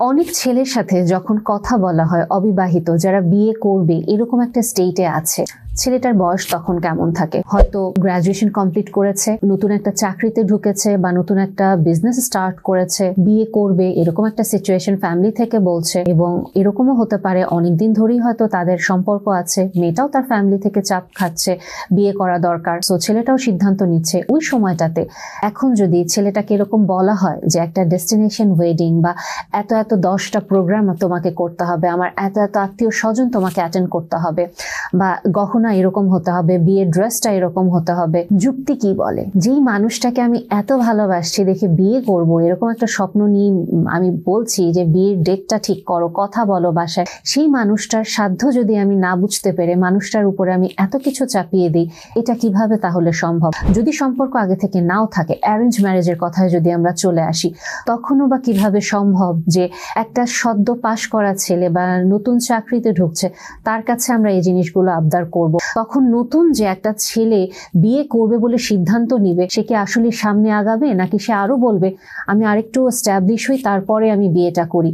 অনেক ছেলের সাথে যখন কথা বলা হয় অবিবাহিত যারা বিয়ে করবে এরকম একটা স্টেটে আছে, ছেলেটার বয়স তখন কেমন থাকে? হয়তো গ্রাজুয়েশন কমপ্লিট করেছে, নতুন একটা চাকরিতে ঢুকেছে বা নতুন একটা বিজনেস স্টার্ট করেছে, বিয়ে করবে এরকম একটা সিচুয়েশন ফ্যামিলি থেকে বলছে। এবং এরকমও হতে পারে অনেকদিন ধরেই হয়তো তাদের সম্পর্ক আছে, মেয়েটাও তার ফ্যামিলি থেকে চাপ খাচ্ছে বিয়ে করা দরকার, সো ছেলেটাও সিদ্ধান্ত নিচ্ছে ওই সময়টাতে। এখন যদি ছেলেটাকে এরকম বলা হয় যে একটা ডেস্টিনেশন ওয়েডিং বা এত এত 10টা প্রোগ্রাম তোমাকে করতে হবে, আমার এত এত আত্মীয় স্বজন তোমাকে অ্যাটেন্ড করতে হবে, বা গহনা এরকম হতে হবে, বিয়ের ড্রেসটা এরকম হতে হবে, যুক্তি কি বলে? যেই মানুষটাকে আমি এত ভালোবাসছি দেখে বিয়ে করব এরকম একটা স্বপ্ন নিয়ে আমি বলছি যে বিয়ের ডেটটা ঠিক করো, কথা বলো বাসায়, সেই মানুষটার সাধ্য যদি আমি না বুঝতে পেরে মানুষটার উপরে আমি এত কিছু চাপিয়ে দিই, এটা কিভাবে তাহলে সম্ভব? যদি সম্পর্ক আগে থেকে নাও থাকে, অ্যারেঞ্জ ম্যারেজের কথায় যদি আমরা চলে আসি, তখনও বা কিভাবে সম্ভব যে একটা সদ্য পাশ করা ছেলে বা নতুন চাকরিতে ঢুকছে তার কাছে আমরা এই জিনিসগুলো আবদার করব? তখন নতুন যে একটা ছেলে বিয়ে করবে বলে সিদ্ধান্ত নিবে, সে কি আসলে সামনে আগাবে, নাকি সে আরো বলবে আমি আরেকটু এস্টাবলিশ হই তারপরে আমি বিয়েটা করি?